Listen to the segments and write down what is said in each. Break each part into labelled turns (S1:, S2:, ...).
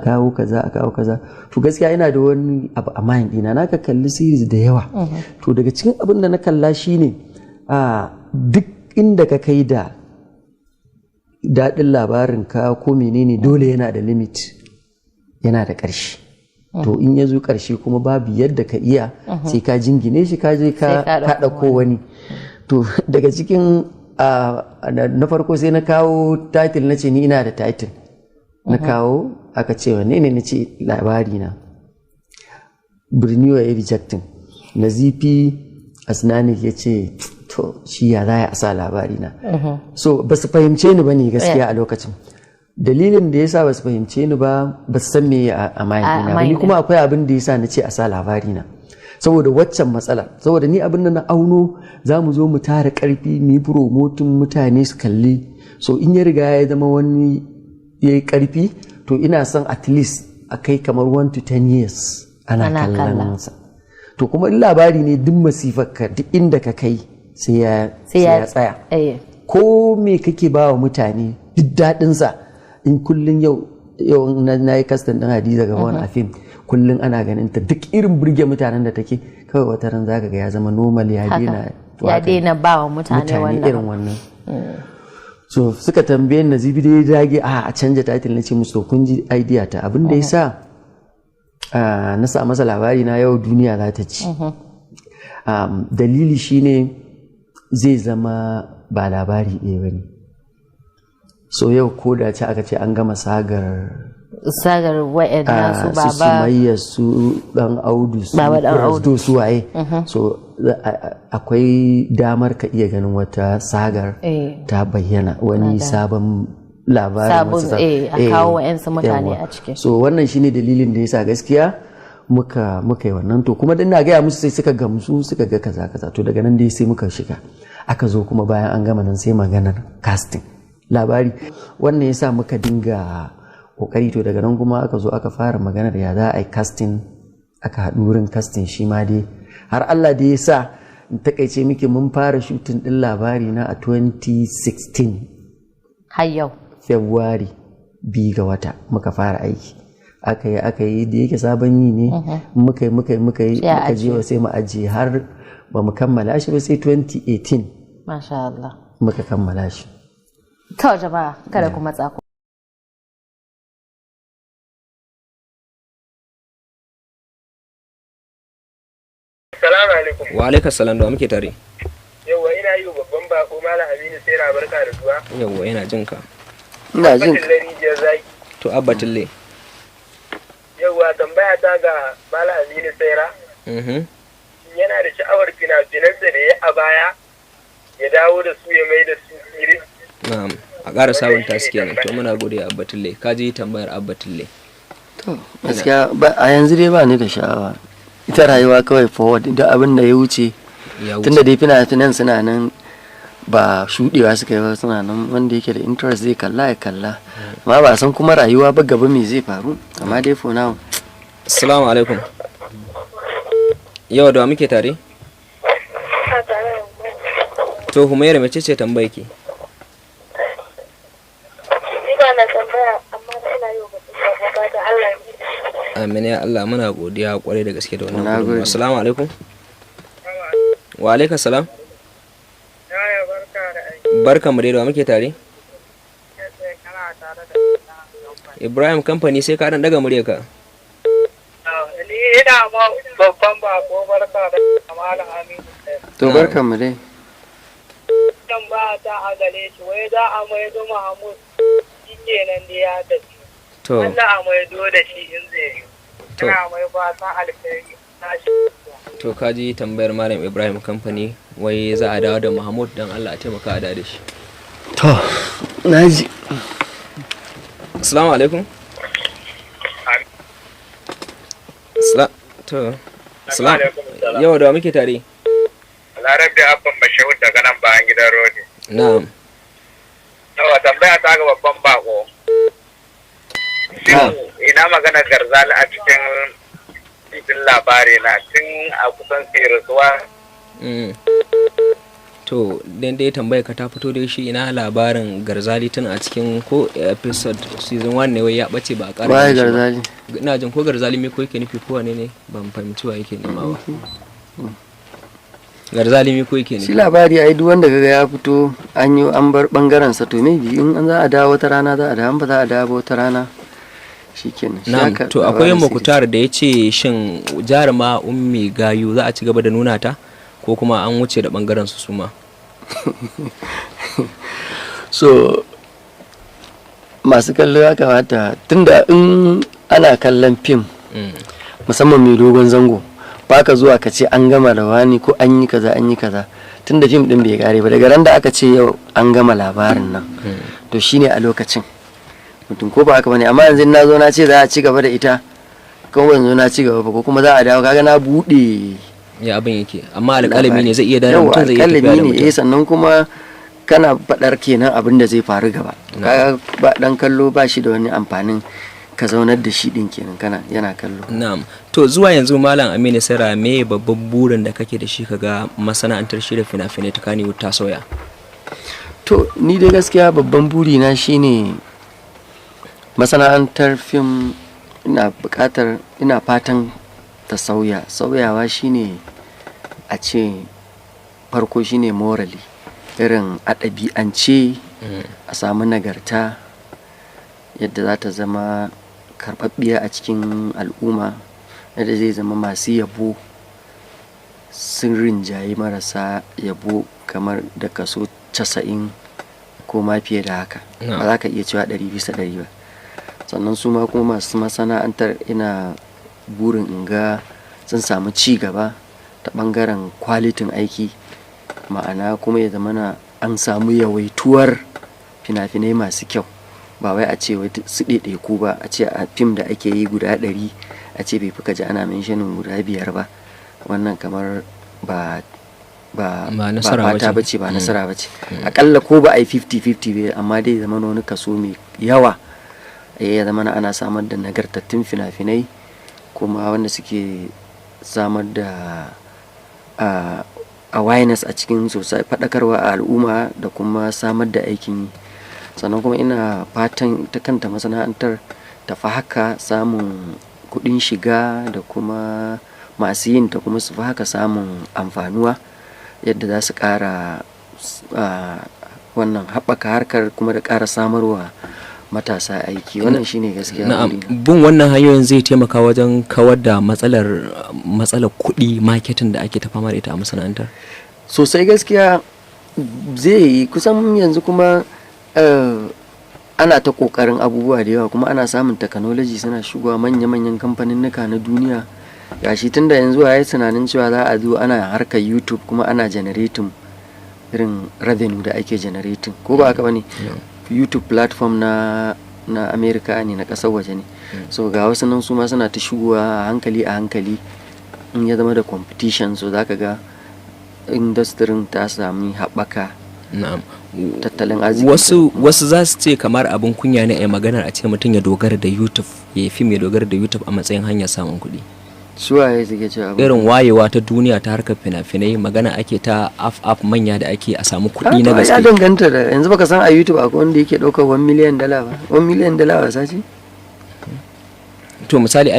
S1: kawo kaza a kawo kaza. To gaskiya ina da wani abu a mind ɗina, na ka kalli series da yawa. To daga cikin abin da na kalla shine duk inda ka kai da daɗin labarin ka ko menene dole yana da limit, yana da ƙarshe. To in ya zo ƙarshe kuma babu yadda ka iya sai ka jingine shi ka je ka ɗauko wani. To daga cikin na farko sai na kawo title, na ce ni ina da title na kawo, aka ce wanne ne, na ce labari na birni wa rejecting. Nazifi Asnani ya ce to shi ya za a sa labari na. So ba su fahimce ni ba ne gaskiya a lokacin. Dalilin da ya sa ba su fahimce ni ba su san me a mahaifi na. Ni kuma akwai abin da ya sa na ce a sa labari na, saboda waccan matsala. Saboda ni abin da na auno, za mu zo mu tara karfi mu yi promotin mutane su kalli. So in ya riga ya zama wani ya yi karfi, to ina son at least a kai kamar 1 to 10 years ana kallon sa. To kuma in labari ne duk masifar ka duk inda ka kai sai ya tsaya. Ko me kake ba wa mutane duk daɗinsa, in kullum yau na yi kastan ɗin Hadiza Gabon a fim, kullum ana ganin ta duk irin burge mutanen da take, kawai wata ran zaka ga ya zama normal, ya daina ba wa mutane irin wannan. So suka tambaye Nazifi da ya dage a canja title, na ce musu kun ji idea ta, abin da ya sa na sa masa labari na yau duniya za ta ci. Dalili shine zai zama ba labari ɗaya ba ne. So yau ko da ce aka ce an gama sagar wa'yan su baba su Sumayya, su dan Audu, su su waye. So akwai damar ka iya ganin wata sagar ta bayyana, wani sabon labarin
S2: a kawo wa'yansu mutane a ciki.
S1: So wannan shine dalilin da yasa gaskiya muka yi wannan. To kuma dan na gaya musu sai suka gamsu, suka ga kaza. To daga nan dai sai muka shiga, aka zo kuma bayan an gama nan sai maganar casting labari. Wannan yasa muka dinga kokari. To daga nan kuma aka zo aka fara maganar ya za a yi casting, aka haɗu wurin casting shi ma dai har Allah da ya sa in takaice miki mun fara shooting din labari na a 2016
S2: har yau
S1: February 2 ga wata muka fara aiki. aka yi da yake sabon yi ne, muka yi muka je sai mu ajiye har ba mu kammala shi ba sai 2018.
S2: Masha Allah
S1: muka kammala shi.
S2: To jama'a kada ku matsa ku.
S3: Assalamu alaikum.
S4: Wa alaikum salam, da muke tare.
S3: Yawwa ina yi babban bako Malam Aminu sai na barka da zuwa.
S4: Yawwa ina jin ka.
S1: Ina jin ka.
S4: To Abba Tille.
S3: Yawwa tambaya ta ga Malam Aminu Saira. Yana da sha'awar fina-finansa da ya a baya ya dawo da su ya mai da su irin.
S4: Na'am, a ƙara sabunta su kenan. To muna gode Abba Tille. Ka ji tambayar Abba Tille.
S1: To gaskiya a yanzu dai ba ni da sha'awa. Ita rayuwa kawai forward, duk abin da ya wuce. Tunda dai fina-finan suna nan, ba shudewa suka yi ba, suna nan, wanda yake da interest zai kalla ya kalla. Amma ba san kuma rayuwa ba gaba me zai faru, amma dai for now.
S4: Assalamu alaikum. Yau da muke tare? To Humaira mace ce tambaye ki?
S5: Ina na tambaya amma ina yi wa mutum da Allah ya.
S4: Amin ya Allah, muna godiya kwarai da gaske da wannan gudunmawa. Assalamu alaikum. Wa alaikum salam.
S3: Yaya barka da aiki.
S4: Barka mu da muke tare? Ibrahim Company, sai ka dan daga muryarka.
S3: Ni ina ma babban bako barka da Malam Aminu.
S1: To barka mu dai.
S3: Dan ba ta a gare shi, wai za a mai zo Mahmud shi kenan da ya tafi.
S4: To
S3: Allah a mai zo da shi in zai yi. Ina mai fatan alkhairi na shi.
S4: To kaji tambayar Malam Ibrahim Company, wai za a dawo da Mahmud, dan Allah a taimaka a da shi.
S1: To naji.
S4: Assalamu alaikum. Salam. Yau da muke tare?
S3: Larabi Abban Bashir daga nan bayan gidan Rodi.
S4: Na'am.
S3: Yawa tambaya ta ga babban bako. Ina magana Garzali a cikin labari na tun a kusan sirisuwa.
S4: to dan dai tambaya ka ta fito dai shi ina labarin Garzali tun a cikin ko episode season 1 ne wai ya bace ba a ƙara
S1: Waye Garzali?
S4: ina jin ko Garzali me ko yake nufi ko wane ne ban fahimci wa yake nema ba Garzali me ko yake
S1: Shi
S4: nufi
S1: labari ai duk wanda kaga ya fito an bar bangaren sa to maybe in an za a dawo wata rana za a dawo, ba za a dawo wata rana shikenan.
S4: na'am to akwai Mukhtar da yace shin jaruma Ummi Gayu za a ci gaba da nuna ta ko kuma an wuce da bangaren su suma
S1: So masu kallo ya kamata tunda in ana kallon fim musamman mai dogon zango ba ka zuwa ka ce an gama da wani ko an yi kaza tunda fim din bai kare ba daga ran da aka ce yau an gama labarin nan to shine a lokacin mutum ko ba haka bane, amma yanzu na zo na ce za a ci gaba da ita ko yanzu na ci gaba ba ko kuma za a dawo kaga na bude
S4: ya abin yake amma alƙalami ne zai iya da mutum zai iya tafiya da
S1: alƙalami
S4: mutum
S1: ne sannan kuma kana faɗar kenan abin da zai faru gaba kaga ba dan kallo ba shi da wani amfanin ka zaunar da shi din kenan kana yana kallo.
S4: na'am to zuwa yanzu malam Aminu Sera me babban burin da kake da shi kaga masana'antar shirya fina-finai ta Kannywood ta sauya?
S1: To ni dai gaskiya babban buri na shine masana'antar fim ina fatan ta sauyawa shine a ce farko shine morally irin a ɗabi'ance a samu nagarta yadda za ta zama karɓaɓɓiya a cikin al'umma, yadda zai zama masu yabo sun rinjaye marasa yabo kamar da kaso 90 ko ma fiye da haka. Ba za ka iya cewa 100% ba. Sannan su ma kuma masu masana'antar ina burin in ga sun samu ci gaba ta ɓangaren kwalitin aiki, ma'ana kuma ya zamana an samu yawaituwar fina-finai masu kyau, ba wai a ce su ɗaiɗaiku ba, a ce a fim da ake yi guda 100 a ce bai fi ka ji ana mentionin guda 5 ba, wannan kamar ba fata bace ba nasara bace. Akalla ko ba a yi 50-50 ba amma dai zama wani kaso mai yawa ya zama ana samar da nagartattun fina-finai kuma wanda suke samar da awareness a cikin sosai, faɗakarwa a al'umma da kuma samar da aikin yi. Sannan kuma ina fatan ita kanta masana'antar ta fi haka samun kuɗin shiga da kuma masu yin ta kuma su fi haka samun amfanuwa yadda za su ƙara wannan haɓaka harkar kuma da ƙara samarwa matasa aiki. Wannan shine gaskiya.
S4: Na'am, bin wannan hanyoyin zai taimaka wajen kawar da matsalar kuɗi marketing da ake ta fama da ita a masana'antar
S1: sosai. Gaskiya zai yi kusan yanzu kuma ana ta kokarin abubuwa da yawa kuma ana samun technology suna shigowa manya-manyan kamfaninnika na duniya. Gashi tunda yanzu a yi tunanin cewa za a zo ana harkar YouTube kuma ana generating irin revenue da ake generating, ko ba haka bane? YouTube platform na America ne, na kasar waje ne. So ga wasu nan su ma suna ta shigowa a hankali in ya zama da competition, so zaka ga industry ta sami haɓaka.
S4: Na'am,
S1: tattalin arziki.
S4: Wasu za su ce kamar abin kunya ne a maganar a ce mutum ya dogara da YouTube, ya fim ya dogara da YouTube a matsayin hanyar samun kuɗi.
S1: Suwaye suke cewa
S4: irin wayewa ta duniya ta harkar fina-finai, magana ake ta app manya da ake a samu kuɗi na gaske.
S1: Ya danganta da yanzu baka san a YouTube akwai wanda yake ɗaukar $1 million ba. $1 million wasa ce?
S4: To misali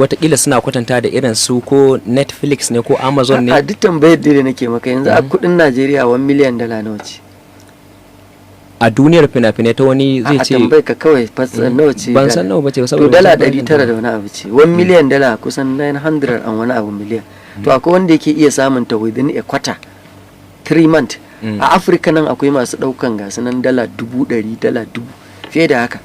S4: watakila suna kwatanta da irin su ko Netflix ne ko Amazon ne.
S1: A duk tambayar da nake maka yanzu a kudin Najeriya $1 million nawa ce?
S4: A duniyar fina-finai ta wani zai ce
S1: a tambayar ka kawai nawa ce?
S4: Ban san nawa bace
S1: to dala 900 da wani abu ce. $1 million kusan 900 an wani abu miliyan. To akwai wanda yake iya samun ta within a quarter 3 months. A Afirka nan akwai masu daukan gasu nan dala 100,000 dala 1000 fiye da haka.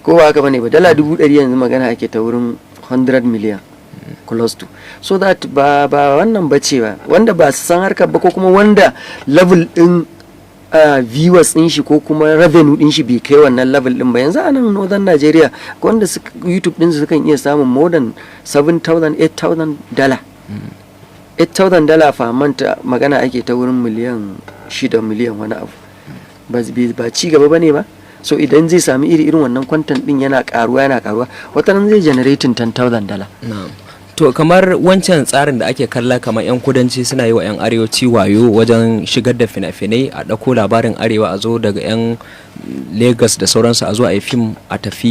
S1: Ko ba haka bane ba, dala 100,000 yanzu magana ake ta wurin 100 million close to. So that ba wannan bace ba, wanda ba su san harkar ba ko kuma wanda level din viewers din shi ko kuma revenue din shi bai kai wannan level din ba. Yanzu a nan northern Nigeria wanda YouTube din su kan iya samun more than $7,000 $8,000 $8,000 fa manta magana ake ta wurin miliyan 6 miliyan wani abu. Ba ci gaba bane ba. So idan zai sami irin wannan content din yana karuwa wata nan zai generating $10,000.
S4: Na'am. to kamar wancan tsarin da ake kalla kamar 'yan kudanci suna yi wa 'yan arewaci wayo wajen shigar da fina-finai a ɗauko labarin arewa a zo daga 'yan Lagos da sauransu a zo a yi fim a tafi